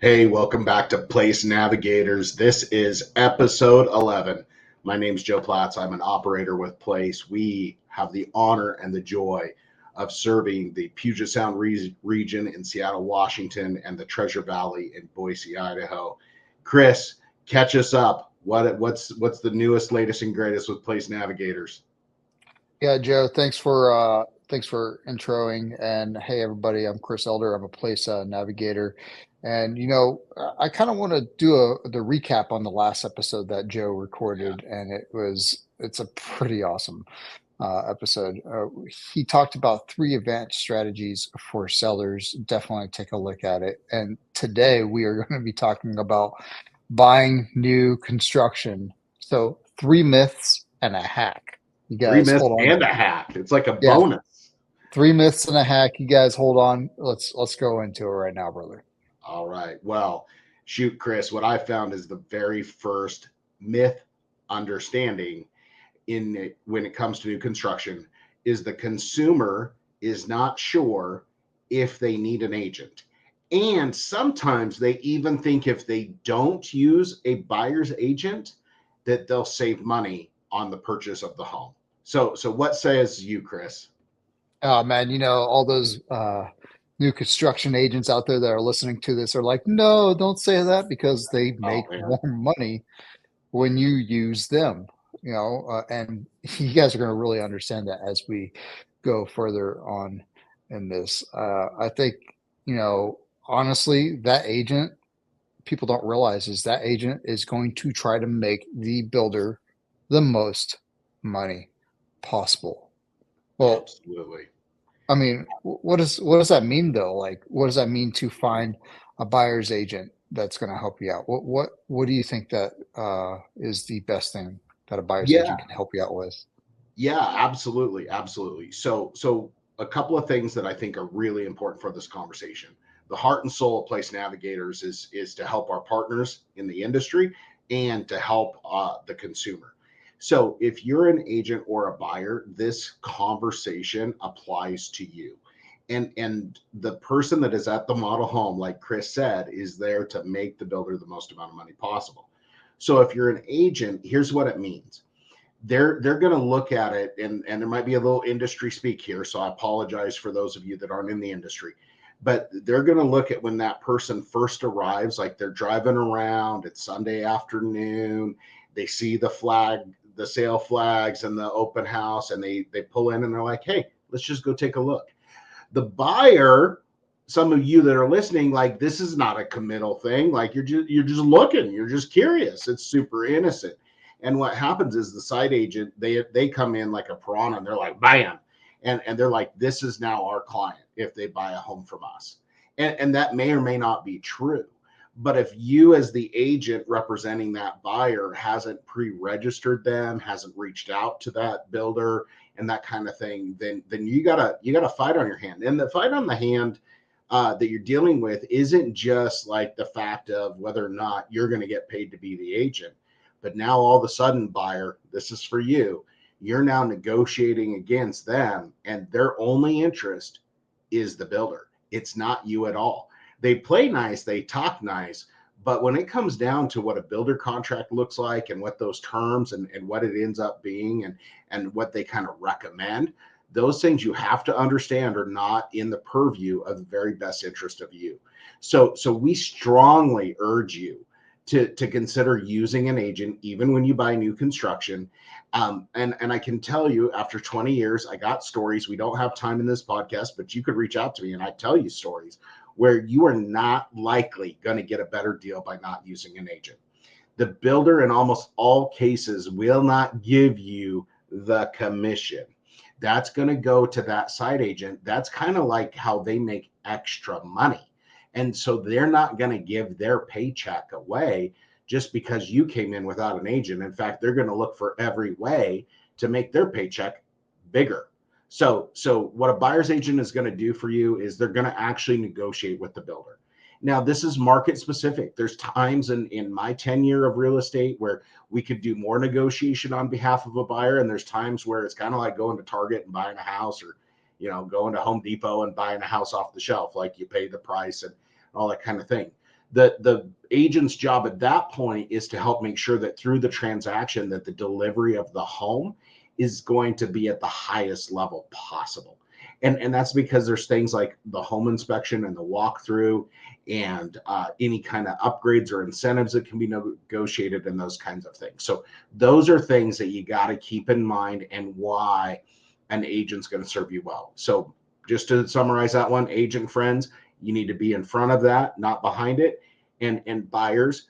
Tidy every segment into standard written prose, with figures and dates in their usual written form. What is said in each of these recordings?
Hey, welcome back to PLACE Navigators. This is episode 11. My name's Joe Platz. I'm an operator with PLACE. We have the honor and the joy of serving the Puget Sound region in Seattle, Washington, and the Treasure Valley in Boise, Idaho. Chris, catch us up. What's the newest, latest, and greatest with PLACE Navigators? Yeah, Joe, thanks for introing. And hey, everybody, I'm Chris Elder. I'm a PLACE navigator. And I kind of want to do the recap on the last episode that Joe Yeah, recorded, and it's a pretty awesome episode. He talked about three advanced strategies for sellers. Definitely take a look at it. And today we are going to be talking about buying new construction. So three myths and a hack. You three guys, myths hold on. and a hack. It's like a Yeah, bonus. three myths and a hack. You guys hold on. Let's go into it right now, brother. All right. Well, shoot, Chris, what I found is the very first myth understanding when it comes to new construction is the consumer is not sure if they need an agent. And sometimes they even think if they don't use a buyer's agent, that they'll save money on the purchase of the home. So what says you, Chris? Oh man, all those new construction agents out there that are listening to this are like, no, don't say that because they Oh make man. more money when you use them. And you guys are going to really understand that as we go further on in this. I think, honestly, that agent, people don't realize is that agent is going to try to make the builder the most money possible. Well, Absolutely. I mean, what does that mean though? Like, what does that mean to find a buyer's agent that's going to help you out? What do you think that is the best thing that a buyer's Yeah. agent can help you out with? Yeah, absolutely, absolutely. So a couple of things that I think are really important for this conversation. The heart and soul of Place Navigators is to help our partners in the industry and to help the consumer. So if you're an agent or a buyer, this conversation applies to you. And the person that is at the model home, like Chris said, is there to make the builder the most amount of money possible. So if you're an agent, here's what it means. They're going to look at it, and there might be a little industry speak here, so I apologize for those of you that aren't in the industry, but they're going to look at when that person first arrives, like they're driving around, it's Sunday afternoon, they see the sale flags and the open house, and they pull in and they're like, hey, let's just go take a look. The buyer, some of you that are listening, like, this is not a committal thing. Like, you're just looking, you're just curious, it's super innocent. And what happens is the site agent, they come in like a piranha, and they're like, bam, and they're like, this is now our client if they buy a home from us. And that may or may not be true. But if you, as the agent representing that buyer, hasn't pre-registered them, hasn't reached out to that builder and that kind of thing, then you gotta fight on your hand. And the fight on the hand that you're dealing with isn't just like the fact of whether or not you're going to get paid to be the agent, but now all of a sudden, buyer, this is for you. You're now negotiating against them, and their only interest is the builder. It's not you at all. They play nice, they talk nice, but when it comes down to what a builder contract looks like and what those terms and what it ends up being and what they kind of recommend, those things you have to understand are not in the purview of the very best interest of you. So we strongly urge you to consider using an agent even when you buy new construction. And I can tell you, after 20 years, I got stories. We don't have time in this podcast, but you could reach out to me and I tell you stories where you are not likely going to get a better deal by not using an agent. The builder, in almost all cases, will not give you the commission. That's going to go to that site agent. That's kind of like how they make extra money. And so they're not going to give their paycheck away just because you came in without an agent. In fact, they're going to look for every way to make their paycheck bigger. So what a buyer's agent is going to do for you is they're going to actually negotiate with the builder. Now, this is market specific. There's times in my tenure of real estate where we could do more negotiation on behalf of a buyer. And there's times where it's kind of like going to Target and buying a house, or, going to Home Depot and buying a house off the shelf, like you pay the price and all that kind of thing. The agent's job at that point is to help make sure that through the transaction that the delivery of the home is going to be at the highest level possible. And that's because there's things like the home inspection and the walkthrough and any kind of upgrades or incentives that can be negotiated and those kinds of things. So those are things that you got to keep in mind and why an agent's going to serve you well. So just to summarize that one, agent friends, you need to be in front of that, not behind it. And buyers,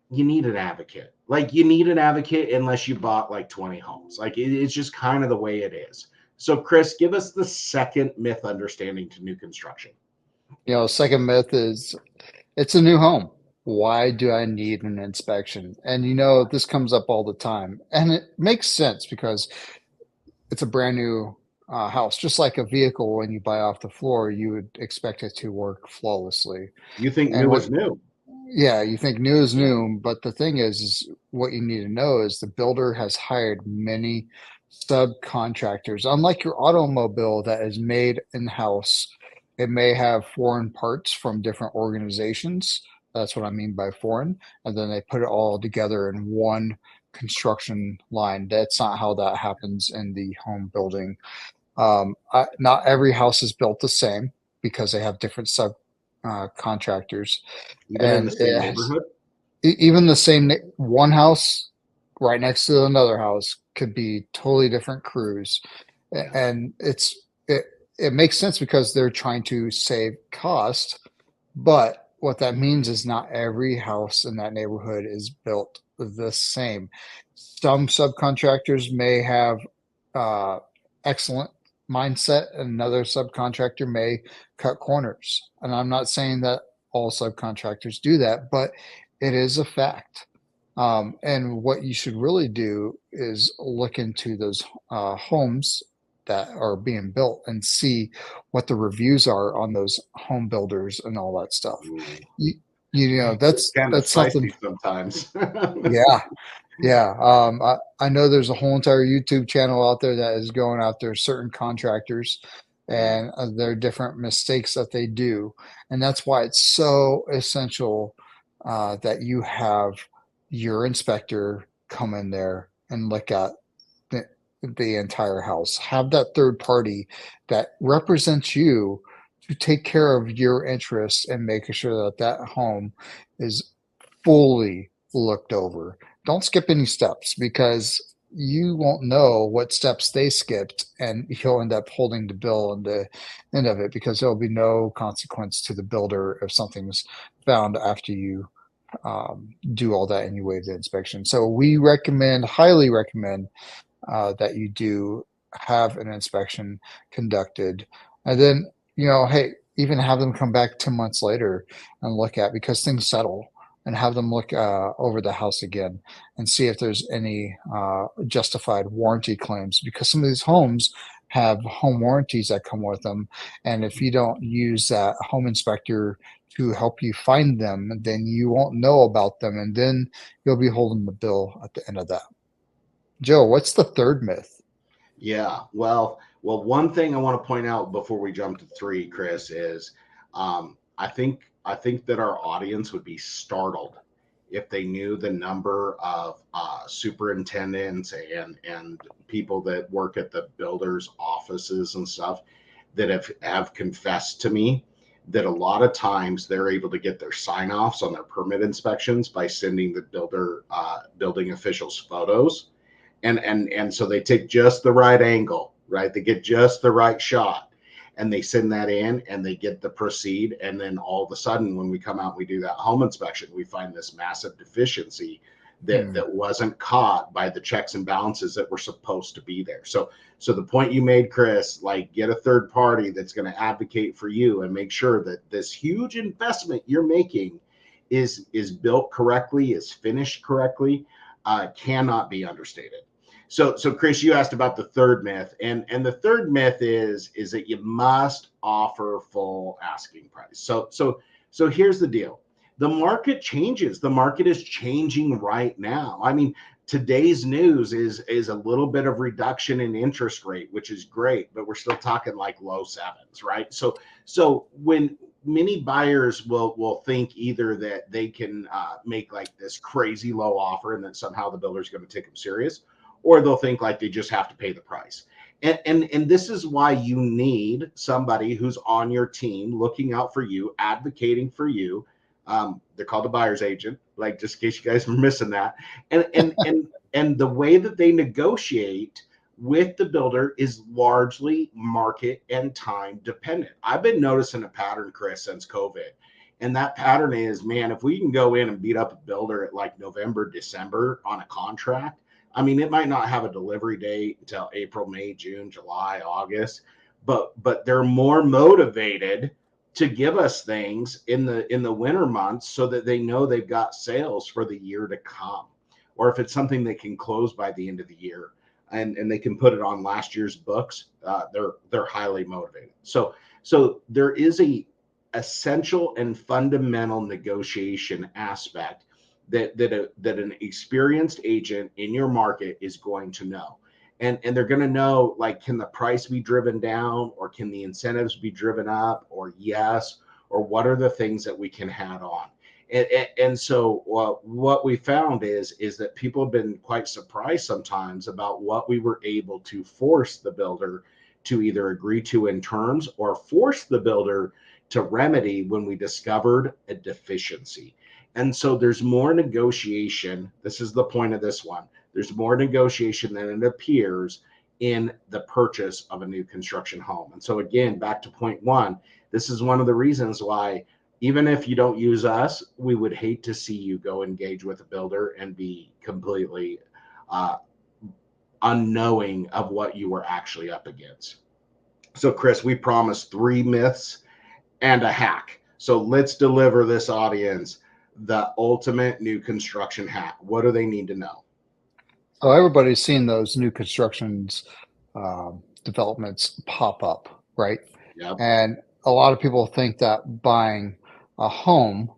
you need an advocate. Like you need an advocate unless you bought like 20 homes. Like it's just kind of the way it is. So Chris, give us the second myth understanding to new construction. Second myth is it's a new home. Why do I need an inspection? And this comes up all the time. And it makes sense because it's a brand new house. Just like a vehicle, when you buy off the floor, you would expect it to work flawlessly. You think And new is new. yeah, you think new is new, but the thing is what you need to know is the builder has hired many subcontractors. Unlike your automobile that is made in-house, it may have foreign parts from different organizations. That's what I mean by foreign. And then they put it all together in one construction line. That's not how that happens in the home building. Not every house is built the same because they have different contractors. Even in the And same neighborhood. even the same one house right next to another house could be totally different crews. Yeah. And it makes sense because they're trying to save cost, but what that means is not every house in that neighborhood is built the same. Some subcontractors may have excellent mindset, and another subcontractor may cut corners. And I'm not saying that all subcontractors do that, but it is a fact. And what you should really do is look into those homes that are being built and see what the reviews are on those home builders and all that stuff. Ooh. You, It's kind of that's something. spicy sometimes. Yeah, yeah. I know there's a whole entire YouTube channel out there that is going after certain contractors and their different mistakes that they do. And that's why it's so essential that you have your inspector come in there and look at the, the entire house. Have that third party that represents you to take care of your interests and making sure that that home is fully looked over. Don't skip any steps because you won't know what steps they skipped, and you'll end up holding the bill on the end of it because there'll be no consequence to the builder if something's found after you do all that and you waive the inspection. So we highly recommend that you do have an inspection conducted. And then, hey, even have them come back 10 months later and look at because things settle and have them look over the house again and see if there's any justified warranty claims because some of these homes have home warranties that come with them. And if you don't use that home inspector to help you find them, then you won't know about them. And then you'll be holding the bill at the end of that. Joe, what's the third myth? Yeah. One thing I want to point out before we jump to three, Chris, is I think that our audience would be startled if they knew the number of superintendents and people that work at the builders' offices and stuff that have confessed to me that a lot of times they're able to get their sign-offs on their permit inspections by sending the building officials photos, and so they take just the right angle, right? They get just the right shot, and they send that in, and they get the proceed, and then all of a sudden, when we come out and we do that home inspection, we find this massive deficiency that wasn't caught by the checks and balances that were supposed to be there. So the point you made, Chris, like get a third party that's going to advocate for you and make sure that this huge investment you're making is built correctly, is finished correctly, cannot be understated. So Chris, you asked about the third myth, and the third myth is that you must offer full asking price. So here's the deal. The market changes. The market is changing right now. I mean, today's news is a little bit of reduction in interest rate, which is great, but we're still talking like low sevens, right? So when many buyers will think either that they can make like this crazy low offer and that somehow the builder's going to take them serious, or they'll think like they just have to pay the price. And this is why you need somebody who's on your team, looking out for you, advocating for you. They're called a buyer's agent, like just in case you guys are missing that. And the way that they negotiate with the builder is largely market and time dependent. I've been noticing a pattern, Chris, since COVID. And that pattern is, man, if we can go in and beat up a builder at like November, December on a contract, I mean, it might not have a delivery date until April, May, June, July, August, but they're more motivated to give us things in the winter months so that they know they've got sales for the year to come. Or if it's something they can close by the end of the year, and they can put it on last year's books, they're highly motivated. So there is a essential and fundamental negotiation aspect that an experienced agent in your market is going to know. And they're going to know, like, can the price be driven down, or can the incentives be driven up, or yes, or what are the things that we can add on. And so what we found is that people have been quite surprised sometimes about what we were able to force the builder to either agree to in terms or force the builder to remedy when we discovered a deficiency. And so there's more negotiation. This is the point of this one. There's more negotiation than it appears in the purchase of a new construction home. And so again, back to point one, this is one of the reasons why, even if you don't use us, we would hate to see you go engage with a builder and be completely unknowing of what you were actually up against. So Chris, we promised 3 myths and a hack. So let's deliver this audience the ultimate new construction hack. What do they need to know? So everybody's seen those new constructions developments pop up, right? Yep. And a lot of people think that buying a home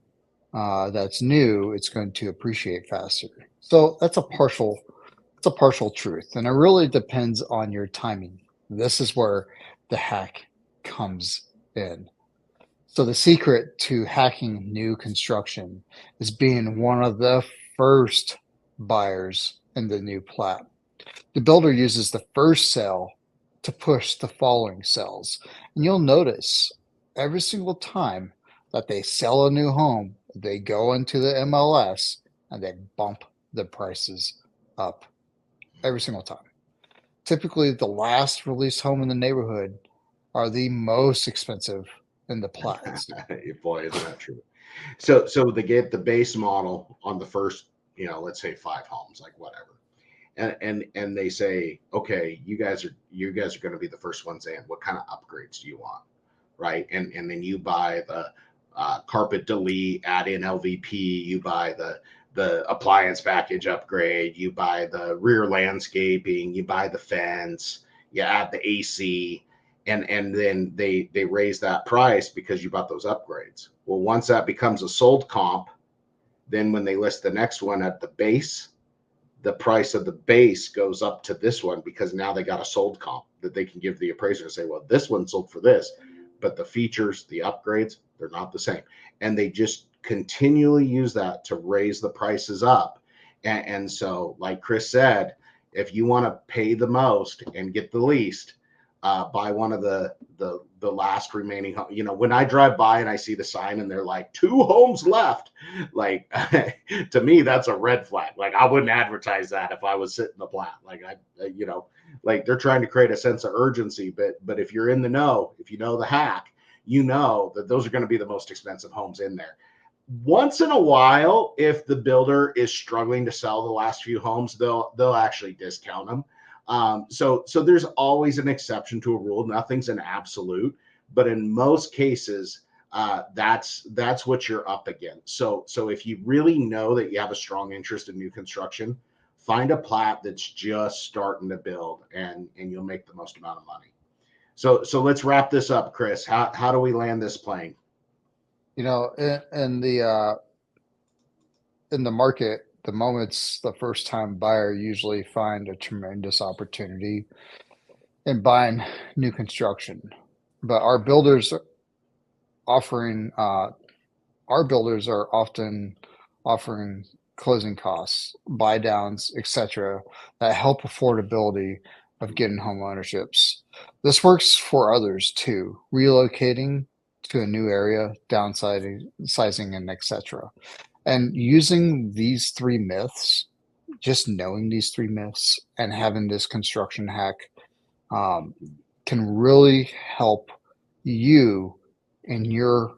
that's new, it's going to appreciate faster. So that's a partial truth, and it really depends on your timing. This is where the hack comes in. So the secret to hacking new construction is being one of the first buyers in the new plat. The builder uses the first sale to push the following sales. And you'll notice every single time that they sell a new home, they go into the MLS and they bump the prices up every single time. Typically, the last released home in the neighborhood are the most expensive in the Platz. Boy, isn't that true? So they get the base model on the first, let's say 5 homes, like whatever. And they say, okay, you guys are going to be the first ones in. What kind of upgrades do you want? Right. And then you buy the carpet delete, add in LVP, you buy the appliance package upgrade, you buy the rear landscaping, you buy the fence, you add the AC, and then they raise that price because you bought those upgrades. Well, once that becomes a sold comp, then when they list the next one at the base, the price of the base goes up to this one because now they got a sold comp that they can give the appraiser and say, well, this one sold for this, but the features, the upgrades, they're not the same. And they just continually use that to raise the prices up. And so, like Chris said, if you want to pay the most and get the least, buy one of the last remaining home. When I drive by and I see the sign and they're like 2 homes left, like to me that's a red flag. Like I wouldn't advertise that if I was sitting the plat. Like like they're trying to create a sense of urgency. But if you're in the know, if you know the hack, you know that those are going to be the most expensive homes in there. Once in a while, if the builder is struggling to sell the last few homes, they'll actually discount them. So there's always an exception to a rule. Nothing's an absolute, but in most cases, that's what you're up against. So if you really know that you have a strong interest in new construction, find a plat that's just starting to build, and you'll make the most amount of money. So let's wrap this up, Chris. How do we land this plane? In the market, the moment's the first time buyer usually find a tremendous opportunity in buying new construction. But our builders offering our builders are often offering closing costs, buy downs, etc., that help affordability of getting home ownerships. This works for others too, relocating to a new area, downsizing, sizing, and etc. And using these three myths, just knowing these three myths and having this construction hack um, can really help you in your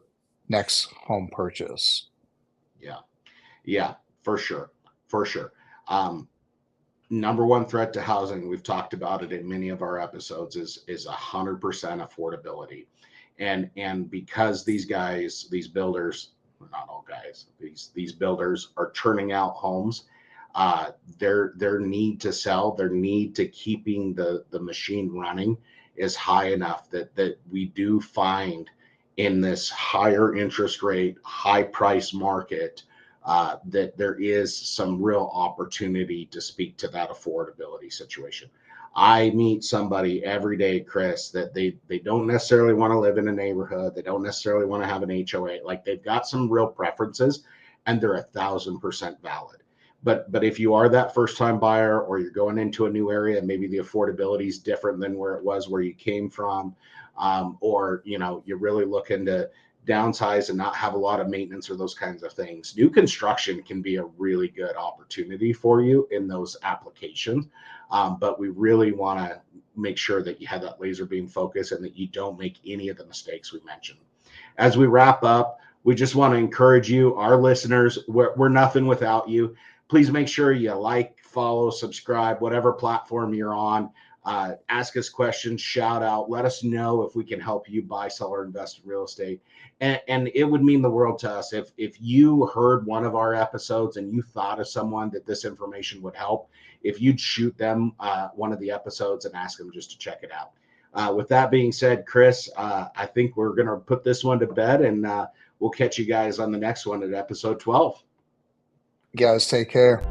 next home purchase. Yeah. Yeah, for sure. For sure. Um, Number one threat to housing, we've talked about it in many of our episodes, is 100% affordability. And because these guys, these builders, well, not all guys, these builders are churning out homes, their need to sell, their need to keeping the machine running is high enough that we do find in this higher interest rate, high price market, that there is some real opportunity to speak to that affordability situation. I meet somebody every day, Chris, that they don't necessarily want to live in a neighborhood. They don't necessarily want to have an HOA. Like they've got some real preferences, and they're 1,000% valid. But if you are that first time buyer, or you're going into a new area, maybe the affordability is different than where it was where you came from, or you're really looking to downsize and not have a lot of maintenance or those kinds of things, new construction can be a really good opportunity for you in those applications. But we really want to make sure that you have that laser beam focus and that you don't make any of the mistakes we mentioned. As we wrap up, we just want to encourage you, our listeners, we're nothing without you. Please make sure you like, follow, subscribe, whatever platform you're on. Ask us questions, shout out, let us know if we can help you buy, sell, or invest in real estate. And it would mean the world to us if you heard one of our episodes and you thought of someone that this information would help, if you'd shoot them one of the episodes and ask them just to check it out. With that being said, Chris, I think we're going to put this one to bed, and we'll catch you guys on the next one at episode 12. You guys take care.